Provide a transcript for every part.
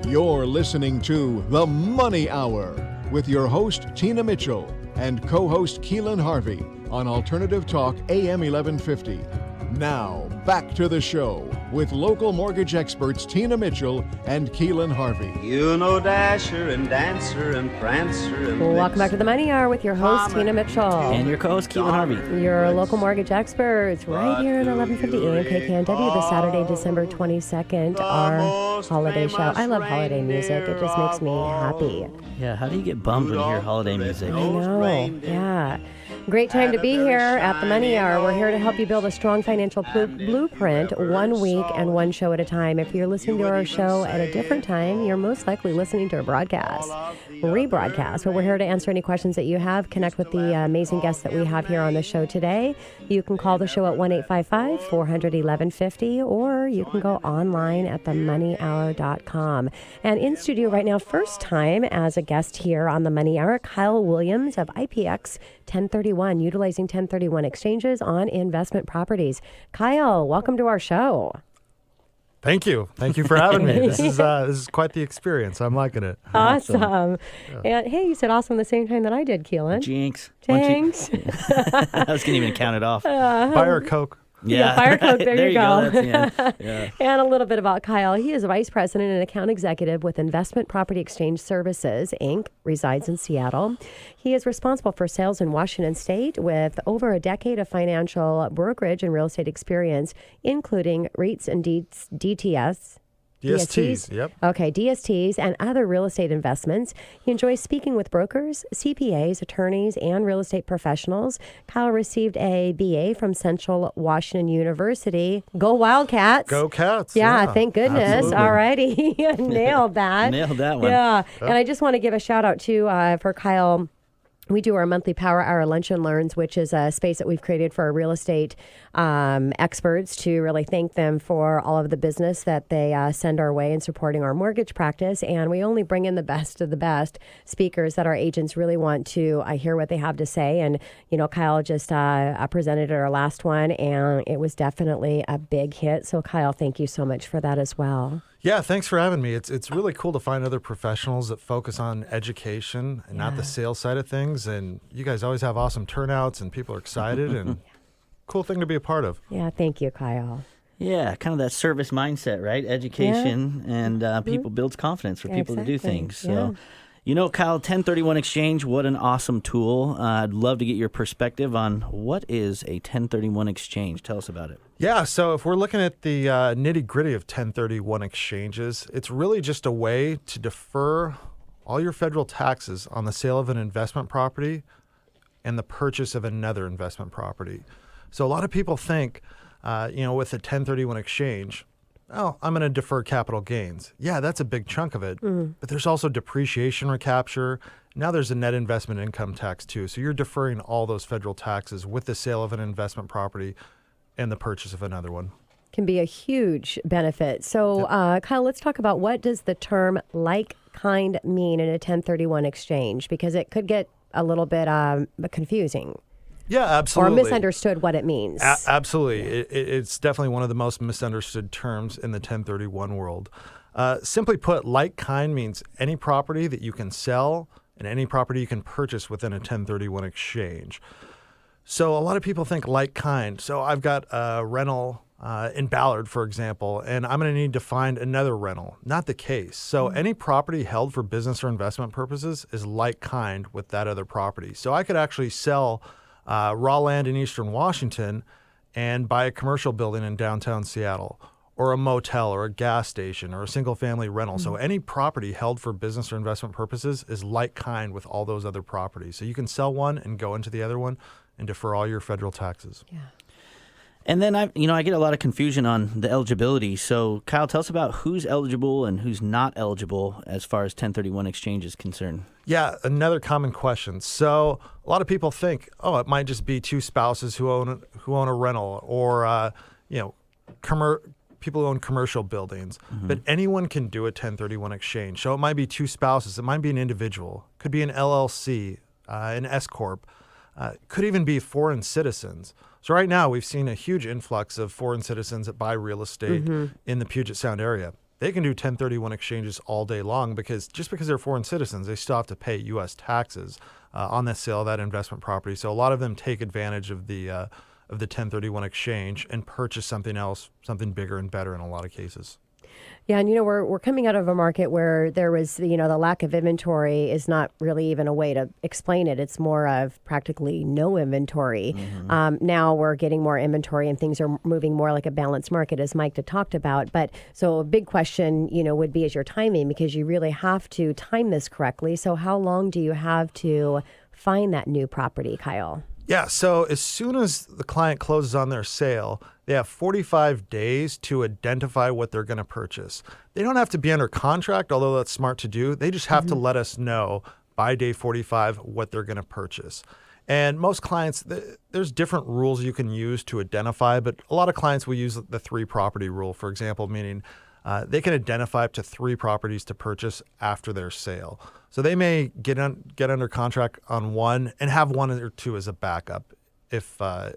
You're listening to The Money Hour with your host, Tina Mitchell, and co-host Keelan Harvey on Alternative Talk AM 1150. Now, back to the show with local mortgage experts Tina Mitchell and Keelan Harvey. You know Dasher and Dancer and Prancer and Welcome back to the Money Hour with your host, Tina Mitchell. And your co-host, Keelan Harvey. Your local mortgage experts right here at 1150 AM KKNW this Saturday, December 22nd, our holiday show. I love holiday music. It just makes me happy. Yeah, how do you get bummed when you hear holiday music? I know, yeah. Great time to be here at the Money Hour. We're here to help you build a strong financial blueprint 1 week and one show at a time. If you're listening to our show at a different time, you're most likely listening to a broadcast, rebroadcast. But we're here to answer any questions that you have, connect with the amazing guests that we have here on the show today. You can call the show at 1-855-400-1150, or you can go online at themoneyhour.com. And in studio right now, first time as a guest here on the Money Hour, Kyle Williams of IPX 1031, utilizing 1031 exchanges on investment properties. Kyle, welcome to our show. Thank you. Thank you for having me. This is quite the experience. I'm liking it. Awesome. Yeah. And hey, you said awesome the same time that I did, Keelan. Jinx. Thanks. I was going to even count it off. Buy her a Coke. Yeah, Fire Coke, there you go. Yeah. And a little bit about Kyle. He is Vice President and Account Executive with Investment Property Exchange Services, Inc., resides in Seattle. He is responsible for sales in Washington State with over a decade of financial brokerage and real estate experience, including REITs and DSTs. DSTs, yep. Okay, DSTs and other real estate investments. He enjoys speaking with brokers, CPAs, attorneys, and real estate professionals. Kyle received a BA from Central Washington University. Go Wildcats. Go Cats. Yeah, thank goodness. Absolutely. All righty. Nailed that. Nailed that one. Yeah. And I just want to give a shout out to for Kyle. We do our monthly Power Hour Lunch and Learns, which is a space that we've created for our real estate experts to really thank them for all of the business that they send our way in supporting our mortgage practice. And we only bring in the best of the best speakers that our agents really want to hear what they have to say. And, you know, Kyle just presented at our last one, and it was definitely a big hit. So, Kyle, thank you so much for that as well. Yeah, thanks for having me. It's really cool to find other professionals that focus on education and not the sales side of things. And you guys always have awesome turnouts and people are excited and cool thing to be a part of. Yeah, thank you, Kyle. Yeah, kind of that service mindset, right? Education and people builds confidence for people to do things. So, you know, Kyle, 1031 exchange, what an awesome tool. I'd love to get your perspective on what is a 1031 exchange. Tell us about it. Yeah, so if we're looking at the nitty-gritty of 1031 exchanges, it's really just a way to defer all your federal taxes on the sale of an investment property and the purchase of another investment property. So a lot of people think, with a 1031 exchange, oh, I'm going to defer capital gains. Yeah, that's a big chunk of it. But there's also depreciation recapture. Now there's a net investment income tax too. So you're deferring all those federal taxes with the sale of an investment property and the purchase of another one. Can be a huge benefit. So, Kyle, let's talk about what does the term like kind mean in a 1031 exchange, because it could get a little bit confusing. Yeah, absolutely. Or misunderstood what it means. Absolutely. It's definitely one of the most misunderstood terms in the 1031 world. Simply put, like kind means any property that you can sell and any property you can purchase within a 1031 exchange. So a lot of people think like kind. So I've got a rental in Ballard, for example, and I'm going to need to find another rental. Not the case. So any property held for business or investment purposes is like kind with that other property. So I could actually sell raw land in Eastern Washington and buy a commercial building in downtown Seattle, or a motel or a gas station or a single family rental. So any property held for business or investment purposes is like kind with all those other properties. So you can sell one and go into the other one and defer all your federal taxes. Yeah. And then I get a lot of confusion on the eligibility. So Kyle, tell us about who's eligible and who's not eligible as far as 1031 exchange is concerned. Yeah, another common question. So a lot of people think, oh, it might just be two spouses who own a rental, or people who own commercial buildings. But anyone can do a 1031 exchange. So it might be two spouses. It might be an individual. Could be an LLC, an S corp. Could even be foreign citizens. So right now we've seen a huge influx of foreign citizens that buy real estate in the Puget Sound area. they can do 1031 exchanges all day long because just because they're foreign citizens, they still have to pay U.S. taxes on the sale of that investment property. So a lot of them take advantage of the 1031 exchange and purchase something else, something bigger and better in a lot of cases. Yeah, and we're coming out of a market where there was, the lack of inventory is not really even a way to explain it. It's more of practically no inventory. Now we're getting more inventory and things are moving more like a balanced market, as Mike had talked about. But so a big question, would be is your timing, because you really have to time this correctly. So how long do you have to find that new property, Kyle? Yeah, so as soon as the client closes on their sale, they have 45 days to identify what they're going to purchase. They don't have to be under contract, although that's smart to do. They just have to let us know by day 45 what they're going to purchase. And most clients, there's different rules you can use to identify, but a lot of clients will use the 3 property rule, for example, meaning they can identify up to 3 properties to purchase after their sale. So they may get under contract on one and have 1 or 2 as a backup if that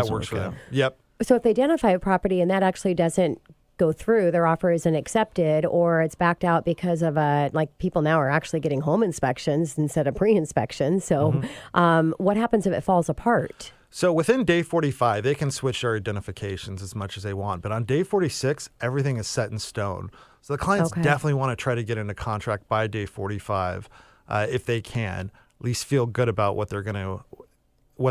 works for them. Yep. So if they identify a property and that actually doesn't go through, their offer isn't accepted, or it's backed out because of people now are actually getting home inspections instead of pre-inspections. So what happens if it falls apart? So within day 45, they can switch their identifications as much as they want. But on day 46, everything is set in stone. So the clients definitely want to try to get into contract by day 45 if they can, at least feel good about what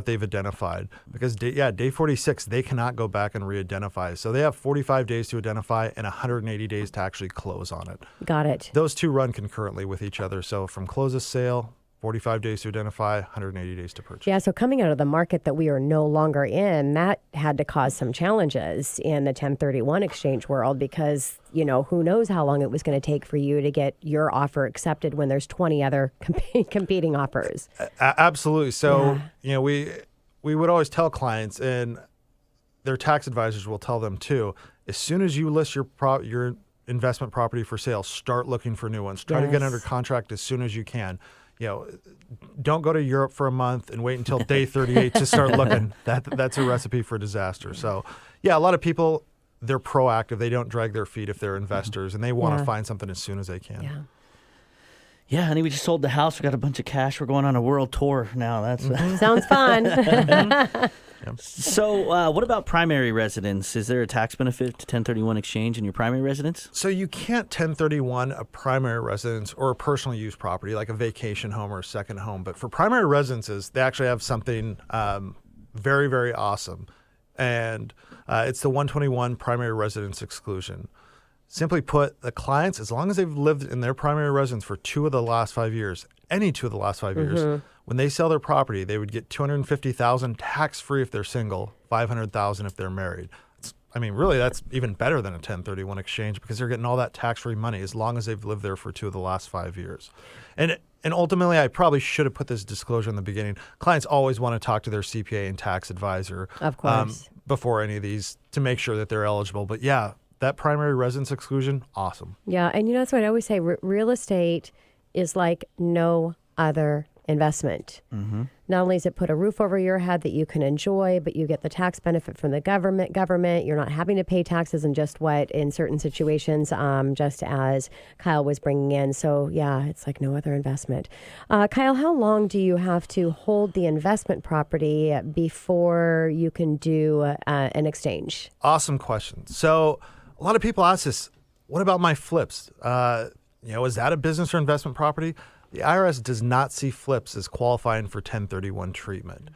they've identified. Because day 46, they cannot go back and re-identify. So they have 45 days to identify and 180 days to actually close on it. Got it. Those two run concurrently with each other. So from close of sale, 45 days to identify, 180 days to purchase. Yeah, so coming out of the market that we are no longer in, that had to cause some challenges in the 1031 exchange world because, who knows how long it was going to take for you to get your offer accepted when there's 20 other competing offers. Absolutely. So, we would always tell clients, and their tax advisors will tell them too, as soon as you list your investment property for sale, start looking for new ones. Try to get under contract as soon as you can. Don't go to Europe for a month and wait until day 38 to start looking. That's a recipe for disaster. So, a lot of people, they're proactive. They don't drag their feet if they're investors, and they want to find something as soon as they can. Yeah, honey, we just sold the house. We got a bunch of cash. We're going on a world tour now. That's sounds fun. So what about primary residence? Is there a tax benefit to 1031 exchange in your primary residence? So you can't 1031 a primary residence or a personal use property like a vacation home or a second home. But for primary residences, they actually have something very, very awesome. And it's the 121 primary residence exclusion. Simply put, the clients, as long as they've lived in their primary residence for 2 of the last 5 years, any 2 of the last 5 years, when they sell their property, they would get $250,000 tax-free if they're single, $500,000 if they're married. Really, that's even better than a 1031 exchange because they're getting all that tax-free money as long as they've lived there for 2 of the last 5 years. And ultimately, I probably should have put this disclosure in the beginning. Clients always want to talk to their CPA and tax advisor, of course, before any of these to make sure that they're eligible. But that primary residence exclusion, awesome. Yeah, and that's what I always say. Real estate is like no other investment. Not only does it put a roof over your head that you can enjoy, but you get the tax benefit from the government. You're not having to pay taxes in in certain situations, just as Kyle was bringing in. So it's like no other investment. Kyle, how long do you have to hold the investment property before you can do an exchange? Awesome question. So a lot of people ask this, what about my flips? Is that a business or investment property? The IRS does not see flips as qualifying for 1031 treatment.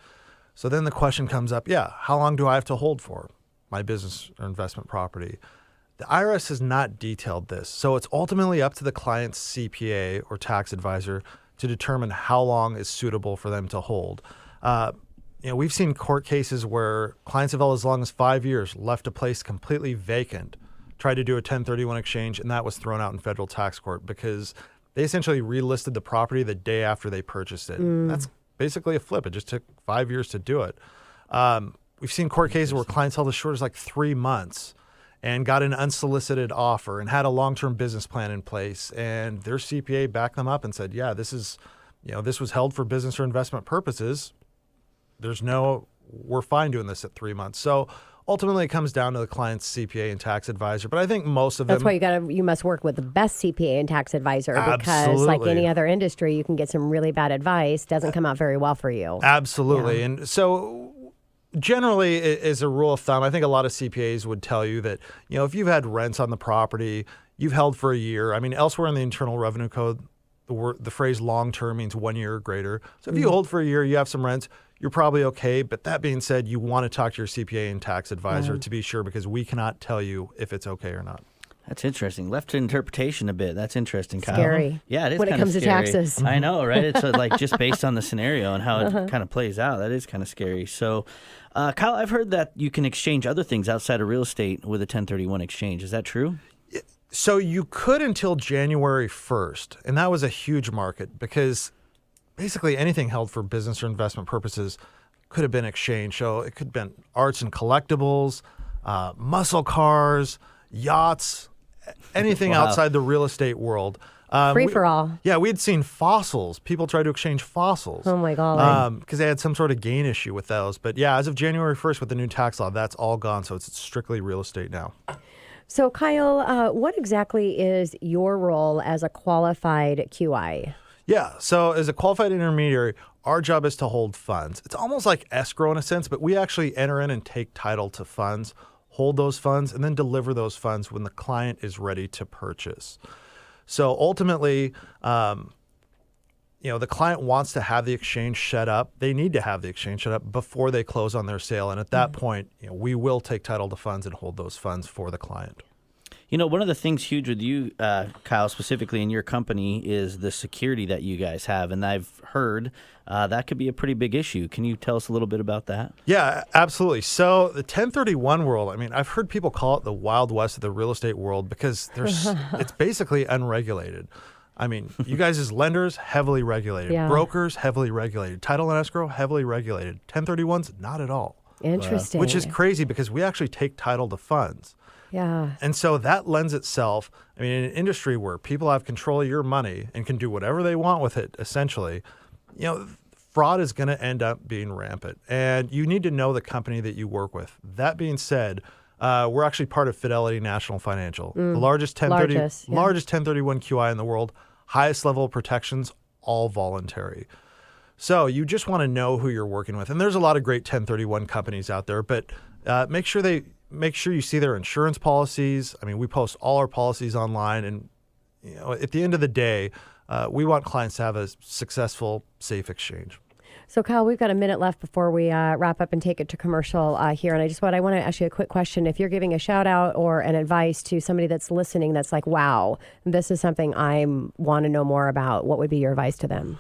So then the question comes up, how long do I have to hold for my business or investment property? The IRS has not detailed this. So it's ultimately up to the client's CPA or tax advisor to determine how long is suitable for them to hold. We've seen court cases where clients have held as long as 5 years, left a place completely vacant, tried to do a 1031 exchange, and that was thrown out in federal tax court because they essentially relisted the property the day after they purchased it. That's basically a flip. It just took 5 years to do it. We've seen court cases where clients held as short as 3 months and got an unsolicited offer and had a long-term business plan in place. And their CPA backed them up and said, this was held for business or investment purposes. We're fine doing this at 3 months. So ultimately it comes down to the client's CPA and tax advisor. But I think most of That's them... why you must work with the best CPA and tax advisor, because like Absolutely. any other industry, you can get some really bad advice. Doesn't come out very well for you. Absolutely. Yeah. And so generally, as a rule of thumb, I think a lot of CPAs would tell you that, if you've had rents on the property, you've held for a year. I mean, elsewhere in the Internal Revenue Code, the phrase long-term means 1 year or greater. So if you hold for a year, you have some rents, you're probably okay. But that being said, you want to talk to your CPA and tax advisor to be sure, because we cannot tell you if it's okay or not. That's interesting. Left to interpretation a bit. That's interesting, Kyle. Scary. Yeah, it is when it kinda comes to scary. taxes. I know, right? It's like just based on the scenario and how it kind of plays out. That is kind of scary. So, Kyle, I've heard that you can exchange other things outside of real estate with a 1031 exchange. Is that true? So you could until January 1st, and that was a huge market because basically anything held for business or investment purposes could have been exchanged. So it could have been arts and collectibles, muscle cars, yachts, anything Wow. outside the real estate world. Free for all. Yeah, we had seen fossils. People tried to exchange fossils. Oh my God. Because they had some sort of gain issue with those. But yeah, as of January 1st with the new tax law, that's all gone. So it's strictly real estate now. So, Kyle, what exactly is your role as a qualified QI? Yeah. So as a qualified intermediary, our job is to hold funds. It's almost like escrow in a sense, but we actually enter in and take title to funds, hold those funds, and then deliver those funds when the client is ready to purchase. So ultimately, the client wants to have the exchange set up. They need to have the exchange set up before they close on their sale. And at that point, we will take title to funds and hold those funds for the client. One of the things huge with you, Kyle, specifically in your company, is the security that you guys have. And I've heard that could be a pretty big issue. Can you tell us a little bit about that? Yeah, absolutely. So the 1031 world, I've heard people call it the Wild West of the real estate world because it's basically unregulated. You guys as lenders, heavily regulated. Yeah. Brokers, heavily regulated. Title and escrow, heavily regulated. 1031s, not at all. Interesting. Which is crazy because we actually take title to funds. Yeah. And so that lends itself, in an industry where people have control of your money and can do whatever they want with it, essentially, fraud is going to end up being rampant. And you need to know the company that you work with. That being said, we're actually part of Fidelity National Financial, the largest 1031 QI in the world, highest level of protections, all voluntary. So you just want to know who you're working with. And there's a lot of great 1031 companies out there, but make sure you see their insurance policies. We post all our policies online. And at the end of the day, we want clients to have a successful, safe exchange. So, Kyle, we've got a minute left before we wrap up and take it to commercial here. And I want to ask you a quick question. If you're giving a shout out or an advice to somebody that's listening that's like, wow, this is something I want to know more about, what would be your advice to them?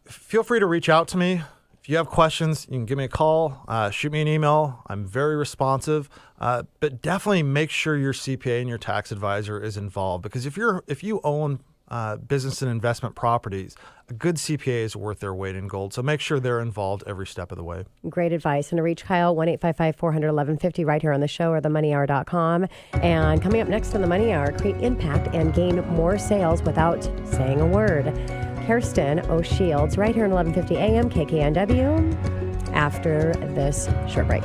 Feel free to reach out to me. If you have questions, you can give me a call, shoot me an email. I'm very responsive, but definitely make sure your CPA and your tax advisor is involved, because if you own business and investment properties, a good CPA is worth their weight in gold. So make sure they're involved every step of the way. Great advice. And to reach Kyle, 1-855-400-1150 right here on the show or themoneyhour.com. And coming up next on The Money Hour, create impact and gain more sales without saying a word. Kirsten O'Shields right here on 1150 AM KKNW after this short break.